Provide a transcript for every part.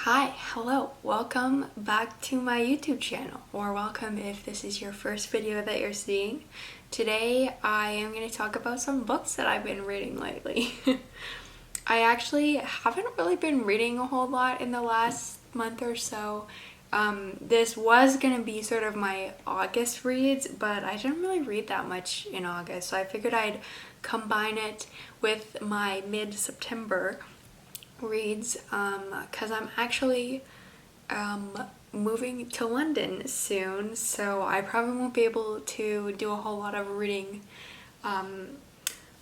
Hi, hello, welcome back to my YouTube channel, or welcome if this is your first video that you're seeing. Today I am going to talk about some books that I've been reading lately. I actually haven't really been reading a whole lot in the last month or so. This was going to be sort of my August reads, but I didn't really read that much in August, so I figured I'd combine it with my mid-September reads because I'm actually moving to London soon, so I probably won't be able to do a whole lot of reading,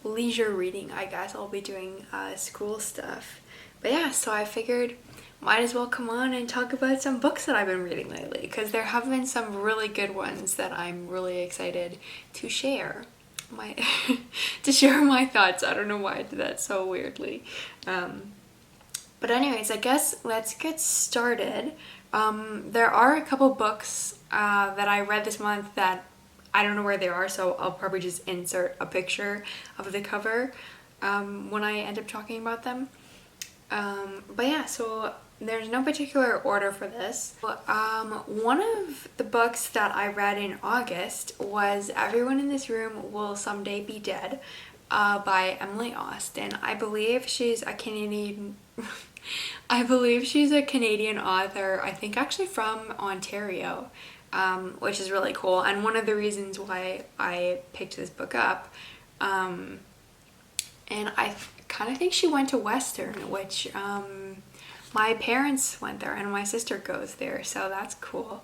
leisure reading. I guess I'll be doing school stuff, but yeah, so I figured might as well come on and talk about some books that I've been reading lately, because there have been some really good ones that I'm really excited to share my to share my thoughts. I don't know why I did that so weirdly. But anyways, I guess let's get started. There are a couple books that I read this month that I don't know where they are, so I'll probably just insert a picture of the cover when I end up talking about them. But yeah, so there's no particular order for this. One of the books that I read in August was Everyone in This Room Will Someday Be Dead by Emily Austen. I believe she's a Canadian author, I think actually from Ontario, which is really cool, and one of the reasons why I picked this book up. And I kind of think she went to Western, which my parents went there and my sister goes there, so that's cool.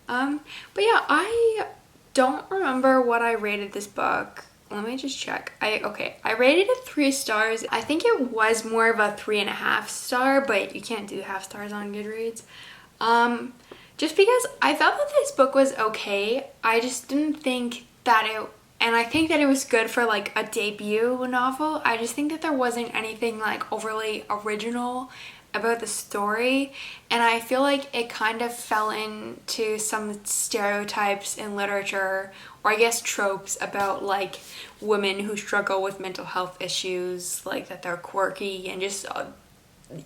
But yeah, I don't remember what I rated this book. Let me just check. I rated it 3 stars. I think it was more of a 3.5 star, but you can't do half stars on Goodreads. Just because I thought that this book was okay. I just didn't think that and I think that it was good for like a debut novel. I just think that there wasn't anything like overly original about the story, and I feel like it kind of fell into some stereotypes in literature, or I guess tropes, about like women who struggle with mental health issues, like that they're quirky, and just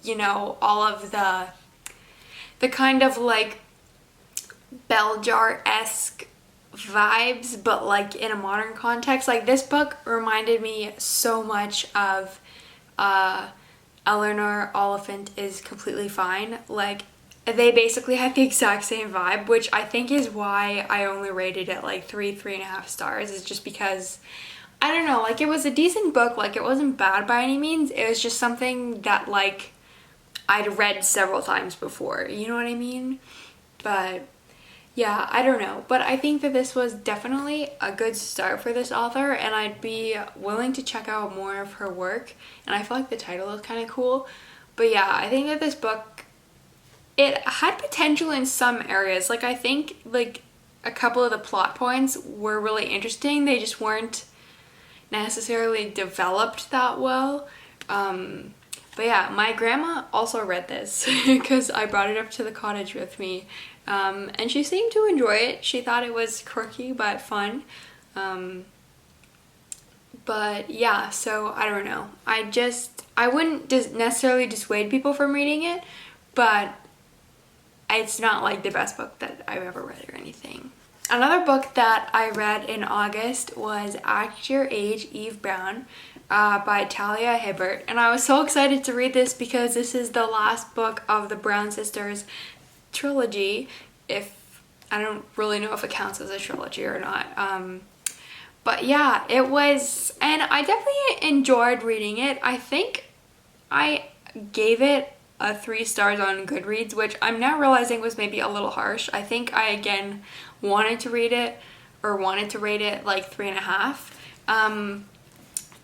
you know, all of the kind of like bell jar-esque vibes, but like in a modern context. Like this book reminded me so much of Eleanor Oliphant Is Completely Fine. Like they basically had the exact same vibe, which I think is why I only rated it like 3.5 stars, is just because I don't know, like it was a decent book, like it wasn't bad by any means. It was just something that like I'd read several times before, you know what I mean? But yeah, I don't know, but I think that this was definitely a good start for this author, and I'd be willing to check out more of her work, and I feel like the title is kind of cool. But yeah, I think that this book, it had potential in some areas. Like I think like a couple of the plot points were really interesting, they just weren't necessarily developed that well. But yeah, my grandma also read this because I brought it up to the cottage with me. And she seemed to enjoy it. She thought it was quirky but fun. But yeah, so I don't know. I wouldn't necessarily dissuade people from reading it, but it's not like the best book that I've ever read or anything. Another book that I read in August was Act Your Age, Eve Brown by Talia Hibbert. And I was so excited to read this because this is the last book of the Brown Sisters trilogy. If I don't really know if it counts as a trilogy or not, but yeah, it was, and I definitely enjoyed reading it. I think I gave it a 3 stars on Goodreads, which I'm now realizing was maybe a little harsh. I think I again wanted to rate it like 3.5,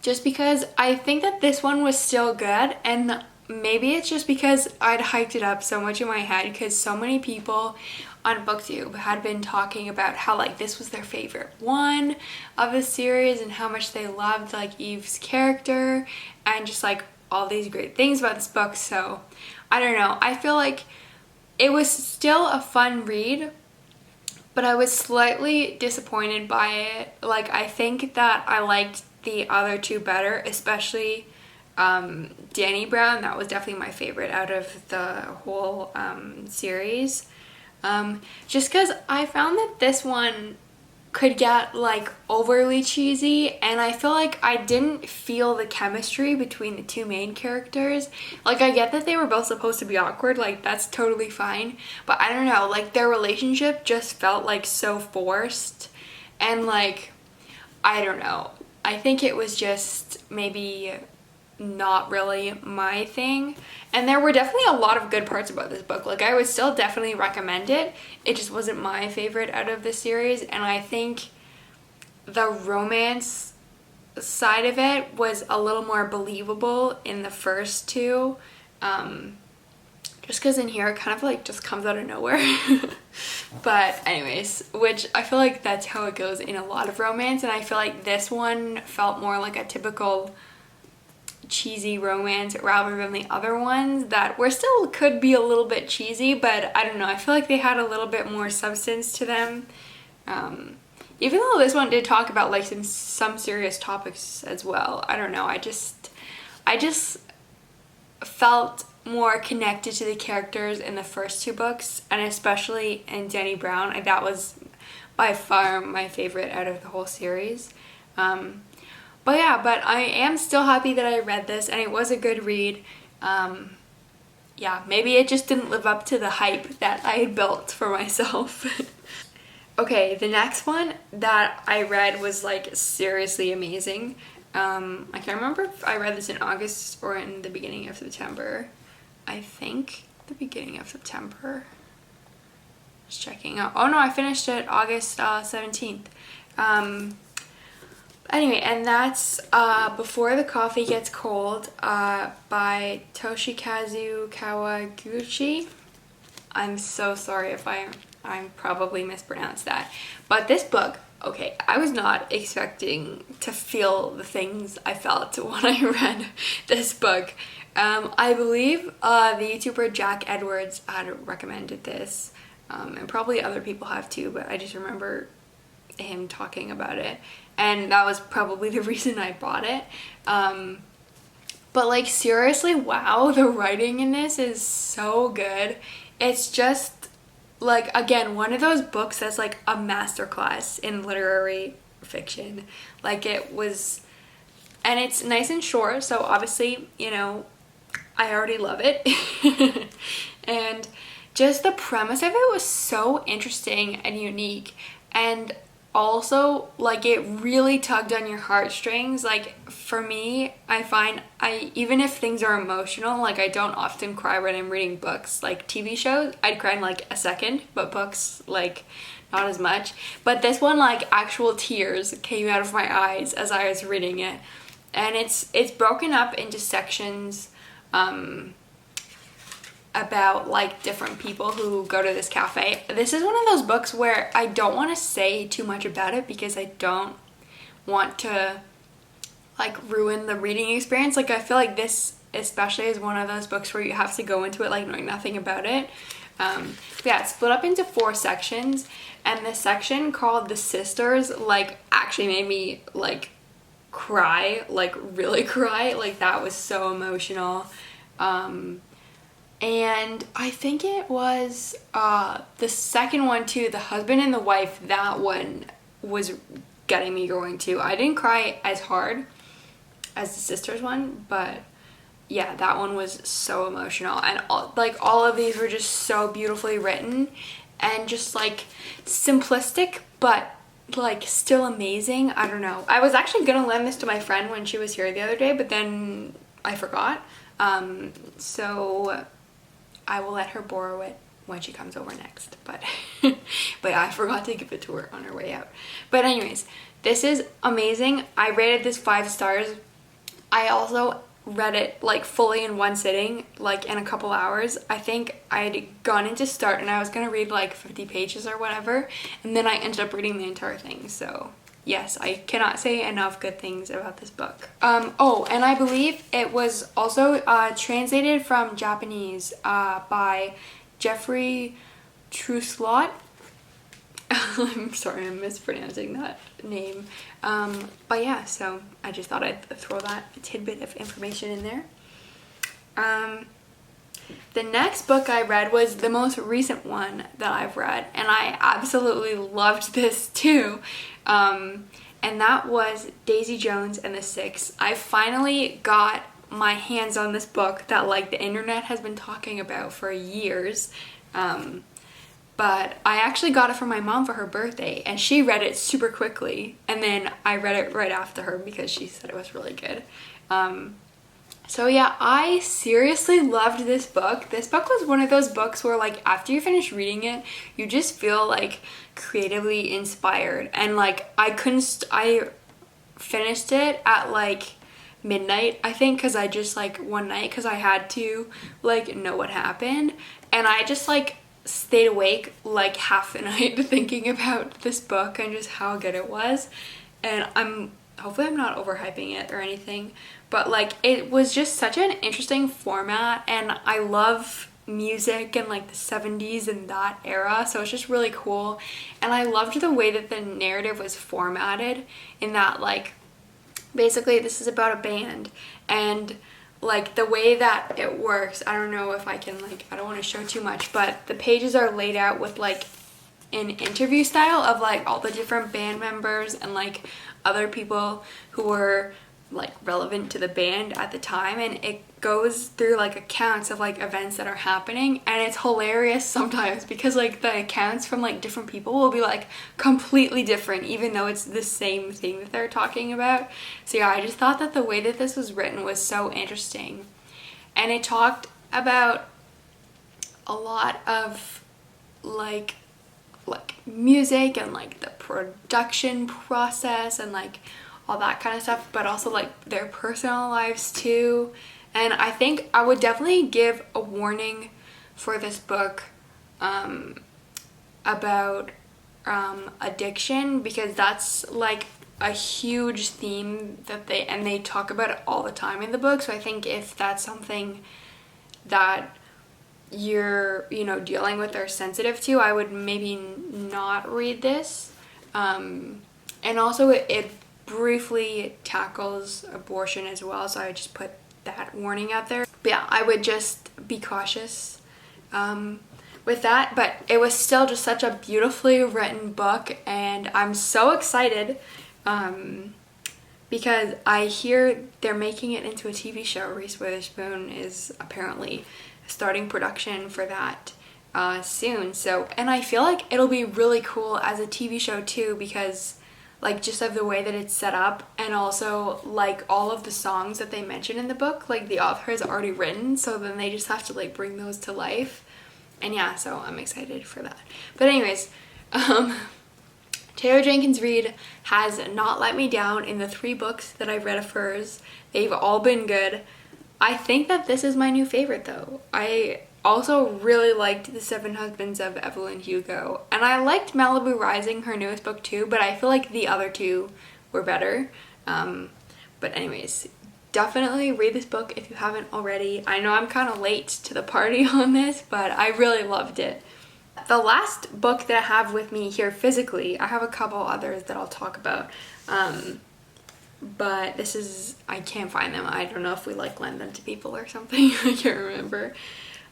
just because I think that this one was still good, and maybe it's just because I'd hyped it up so much in my head because so many people on BookTube had been talking about how like this was their favorite one of the series and how much they loved like Eve's character and just like all these great things about this book. So I don't know, I feel like it was still a fun read, but I was slightly disappointed by it. Like I think that I liked the other two better, especially Danny Brown, that was definitely my favorite out of the whole series. Just because I found that this one could get like overly cheesy, and I feel like I didn't feel the chemistry between the two main characters. Like, I get that they were both supposed to be awkward, like that's totally fine, but I don't know, like their relationship just felt like so forced, and like, I don't know, I think it was just maybe not really my thing. And there were definitely a lot of good parts about this book. Like, I would still definitely recommend it. It just wasn't my favorite out of the series, and I think the romance side of it was a little more believable in the first two. Just because in here it kind of like just comes out of nowhere. But anyways, which I feel like that's how it goes in a lot of romance, and I feel like this one felt more like a typical cheesy romance rather than the other ones that were still could be a little bit cheesy, but I don't know, I feel like they had a little bit more substance to them. Even though this one did talk about like some serious topics as well. I don't know, I just felt more connected to the characters in the first two books, and especially in Danny Brown. That was by far my favorite out of the whole series. But yeah, but I am still happy that I read this, and it was a good read. Yeah, maybe it just didn't live up to the hype that I had built for myself. Okay, the next one that I read was like seriously amazing. I can't remember if I read this in August or in the beginning of September. I think the beginning of September. Just checking out. Oh no, I finished it August 17th. Anyway, and that's Before the Coffee Gets Cold by Toshikazu Kawaguchi. I'm so sorry if I probably mispronounced that. But this book, okay, I was not expecting to feel the things I felt when I read this book. I believe the YouTuber Jack Edwards had recommended this, and probably other people have too, but I just remember him talking about it, and that was probably the reason I bought it. But like, seriously, wow, the writing in this is so good. It's just like, again, one of those books that's like a masterclass in literary fiction. Like, it was, and it's nice and short, so obviously, you know, I already love it. And just the premise of it was so interesting and unique, and also like it really tugged on your heartstrings. Like, for me, I find even if things are emotional, like I don't often cry when I'm reading books. Like TV shows, I'd cry in like a second, but books, like, not as much. But this one, like, actual tears came out of my eyes as I was reading it, and it's broken up into sections about like different people who go to this cafe. This is one of those books where I don't want to say too much about it because I don't want to like ruin the reading experience. Like, I feel like this especially is one of those books where you have to go into it like knowing nothing about it. Yeah, it's split up into 4 sections, and the section called The Sisters like actually made me like cry, like really cry. Like, that was so emotional. And I think it was the second one too, The Husband and the Wife. That one was getting me going too. I didn't cry as hard as the Sisters one, but yeah, that one was so emotional. And all of these were just so beautifully written and just like simplistic, but like still amazing. I don't know. I was actually gonna lend this to my friend when she was here the other day, but then I forgot. So I will let her borrow it when she comes over next, but but I forgot to give it to her on her way out. But anyways, this is amazing. I rated this 5 stars. I also read it like fully in one sitting, like in a couple hours. I think I'd gone into start and I was gonna read like 50 pages or whatever, and then I ended up reading the entire thing. So yes, I cannot say enough good things about this book. Oh, and I believe it was also translated from Japanese by Geoffrey Trousselot. I'm sorry, I'm mispronouncing that name. But yeah, so I just thought I'd throw that tidbit of information in there. The next book I read was the most recent one that I've read, and I absolutely loved this too. And that was Daisy Jones and the Six. I finally got my hands on this book that like the internet has been talking about for years. But I actually got it from my mom for her birthday, and she read it super quickly, and then I read it right after her because she said it was really good. So yeah, I seriously loved this book. This book was one of those books where like after you finish reading it, you just feel like creatively inspired, and like I finished it at like midnight, I think, because I just like one night, because I had to like know what happened, and I just like stayed awake like half the night thinking about this book and just how good it was. And hopefully I'm not overhyping it or anything, but like it was just such an interesting format, and I love music and like the 70s and that era, so it's just really cool. And I loved the way that the narrative was formatted, in that like basically this is about a band, and like the way that it works, I don't know if I can like, I don't want to show too much, but the pages are laid out with like an interview style of like all the different band members and like other people who were like relevant to the band at the time, and it goes through like accounts of like events that are happening, and it's hilarious sometimes because like the accounts from like different people will be like completely different even though it's the same thing that they're talking about. So yeah, I just thought that the way that this was written was so interesting, and it talked about a lot of like music and like the production process and like all that kind of stuff, but also like their personal lives too. And I think I would definitely give a warning for this book about addiction, because that's like a huge theme that they talk about it all the time in the book. So I think if that's something that you're dealing with or sensitive to, I would maybe not read this. And also it briefly tackles abortion as well, so I would just put that warning out there. But yeah, I would just be cautious with that. But it was still just such a beautifully written book, and I'm so excited because I hear they're making it into a TV show. Reese Witherspoon is apparently starting production for that soon. So, and I feel like it'll be really cool as a TV show too, because like just of the way that it's set up, and also like all of the songs that they mention in the book, like the author has already written, so then they just have to like bring those to life. And yeah, so I'm excited for that. But anyways, Taylor Jenkins Reid has not let me down in the 3 books that I've read of hers. They've all been good. I think that this is my new favorite though. I also really liked The 7 Husbands of Evelyn Hugo, and I liked Malibu Rising, her newest book too, but I feel like the other 2 were better. But anyways, definitely read this book if you haven't already. I know I'm kind of late to the party on this, but I really loved it. The last book that I have with me here physically, I have a couple others that I'll talk about, but this is, I can't find them. I don't know if we like lend them to people or something. I can't remember.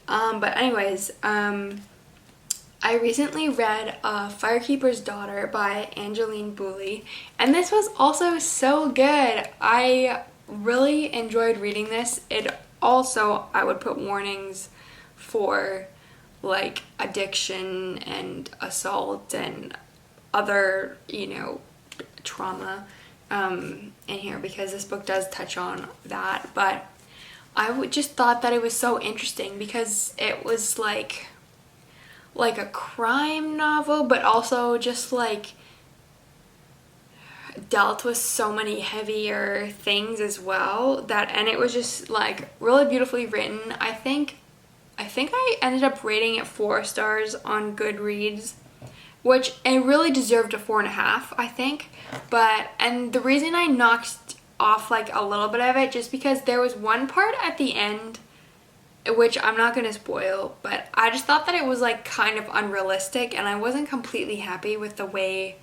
But anyways, I recently read Firekeepers Daughter by Angeline Boulley, and this was also so good. I really enjoyed reading this. It also, I would put warnings for like addiction and assault and other, trauma in here, because this book does touch on that. But I just thought that it was so interesting because it was like a crime novel, but also just like dealt with so many heavier things as well, and it was just like really beautifully written. I think I ended up rating it 4 stars on Goodreads, which it really deserved a 4.5, I think. And the reason I knocked off like a little bit of it, just because there was one part at the end which I'm not gonna spoil, but I just thought that it was like kind of unrealistic, and I wasn't completely happy with the way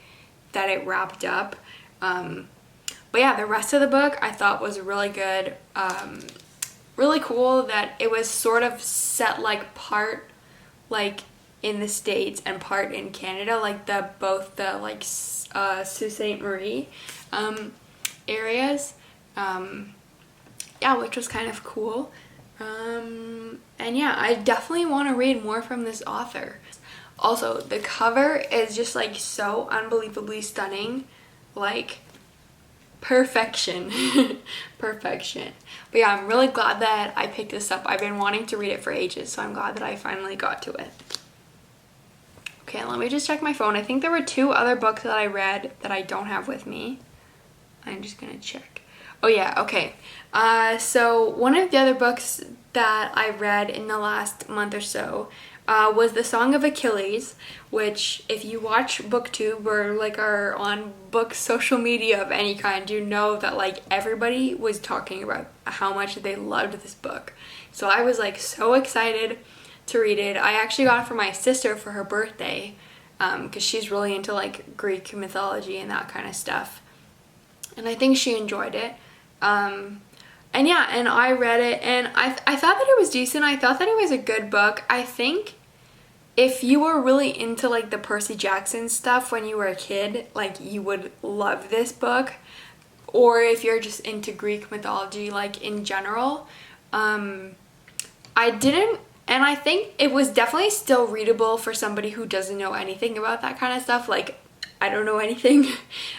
that it wrapped up. But yeah, the rest of the book I thought was really good. Really cool that it was sort of set like part like in the States and part in Canada, like both the like Sault Ste. Marie areas. Yeah, which was kind of cool. And yeah, I definitely want to read more from this author. Also, the cover is just like so unbelievably stunning, like perfection. Perfection. But yeah, I'm really glad that I picked this up. I've been wanting to read it for ages, so I'm glad that I finally got to it. Okay, let me just check my phone. I think there were 2 other books that I read that I don't have with me. I'm just gonna check. Oh yeah, okay. So one of the other books that I read in the last month or so was The Song of Achilles, which if you watch BookTube or like are on book social media of any kind, you know that like everybody was talking about how much they loved this book. So I was like so excited to read it. I actually got it for my sister for her birthday because she's really into like Greek mythology and that kind of stuff. And I think she enjoyed it. And yeah, and I read it, and I thought that it was decent. I thought that it was a good book. I think if you were really into like the Percy Jackson stuff when you were a kid, like you would love this book. Or if you're just into Greek mythology like in general. I didn't, and I think it was definitely still readable for somebody who doesn't know anything about that kind of stuff. Like, I don't know anything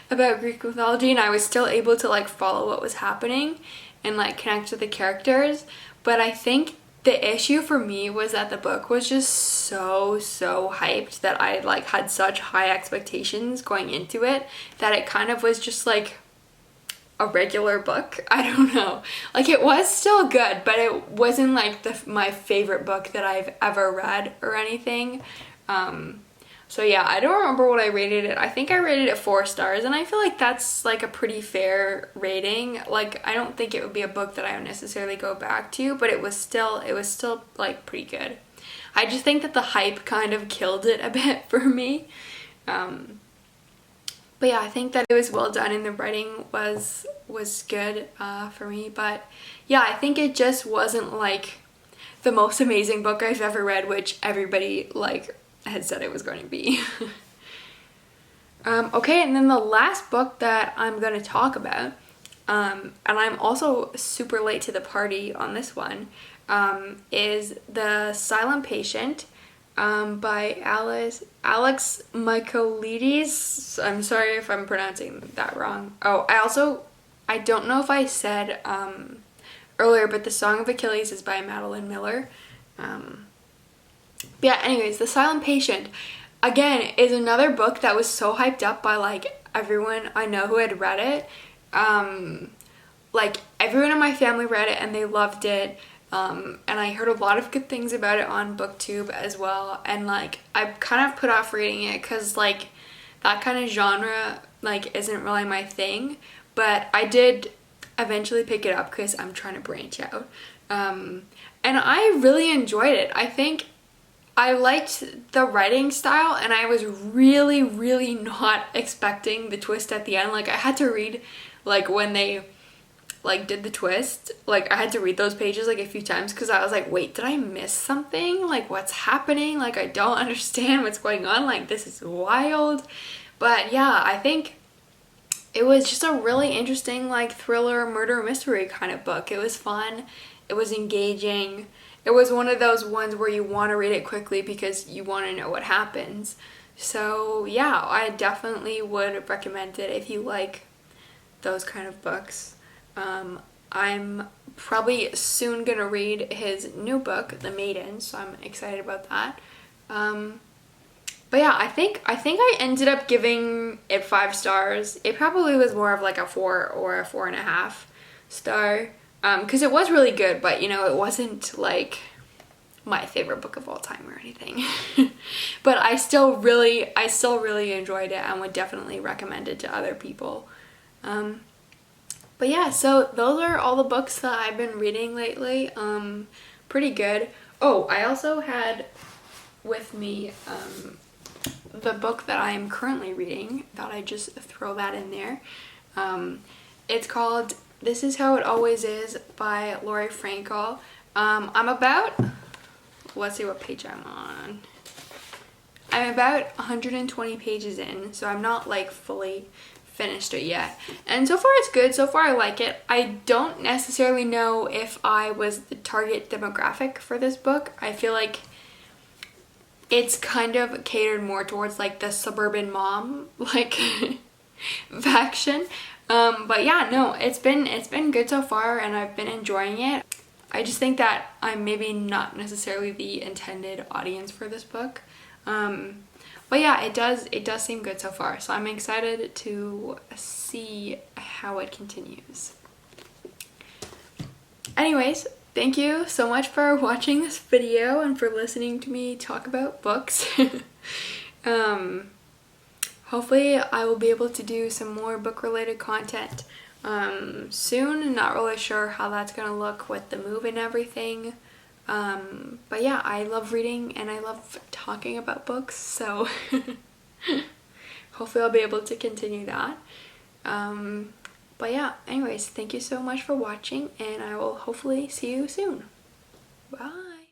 about Greek mythology, and I was still able to like follow what was happening and like connect with the characters. But I think the issue for me was that the book was just so hyped that I like had such high expectations going into it that it kind of was just like a regular book. I don't know. Like it was still good, but it wasn't like my favorite book that I've ever read or anything. So yeah, I don't remember what I rated it. I think I rated it 4 stars, and I feel like that's like a pretty fair rating. Like I don't think it would be a book that I would necessarily go back to, but it was still like pretty good. I just think that the hype kind of killed it a bit for me. But yeah, I think that it was well done and the writing was good for me. But yeah, I think it just wasn't like the most amazing book I've ever read, which everybody like had said it was going to be. Okay, and then the last book that I'm going to talk about, and I'm also super late to the party on this one, is The Silent Patient by Alex Michaelides. I'm sorry if I'm pronouncing that wrong. Oh, I don't know if I said earlier, but The Song of Achilles is by Madeline Miller. Yeah, anyways, The Silent Patient, again, is another book that was so hyped up by, like, everyone I know who had read it. Like, everyone in my family read it and they loved it. And I heard a lot of good things about it on BookTube as well. And, like, I kind of put off reading it because, like, that kind of genre, like, isn't really my thing. But I did eventually pick it up because I'm trying to branch out. And I really enjoyed it. I think I liked the writing style, and I was really not expecting the twist at the end. Like, I had to read, like, when they, like, did the twist, like, I had to read those pages, like, a few times, because I was like, wait, did I miss something? Like, what's happening? Like, I don't understand what's going on. Like, this is wild. But, yeah, I think it was just a really interesting, like, thriller, murder, mystery kind of book. It was fun. It was engaging. It was one of those ones where you want to read it quickly because you want to know what happens. So yeah, I definitely would recommend it if you like those kind of books. I'm probably soon gonna read his new book, The Maiden, so I'm excited about that. But yeah, I think I ended up giving it 5 stars. It probably was more of like a 4 or a 4.5 star. Because it was really good, but you know, it wasn't like my favorite book of all time or anything. But I still really enjoyed it and would definitely recommend it to other people. But yeah, so those are all the books that I've been reading lately. pretty good. Oh, I also had with me the book that I am currently reading. Thought I'd just throw that in there. It's called This Is How It Always Is by Laurie Frankel. I'm about, let's see what page I'm on. I'm about 120 pages in, so I'm not like fully finished it yet. And so far it's good. So far I like it. I don't necessarily know if I was the target demographic for this book. I feel like it's kind of catered more towards like the suburban mom like faction. But yeah, no, it's been good so far and I've been enjoying it. I just think that I'm maybe not necessarily the intended audience for this book. But yeah, it does seem good so far, so I'm excited to see how it continues. Anyways, thank you so much for watching this video and for listening to me talk about books. Hopefully I will be able to do some more book-related content soon. Not really sure how that's gonna look with the move and everything. But yeah, I love reading and I love talking about books, so hopefully I'll be able to continue that. But yeah, anyways, thank you so much for watching and I will hopefully see you soon. Bye!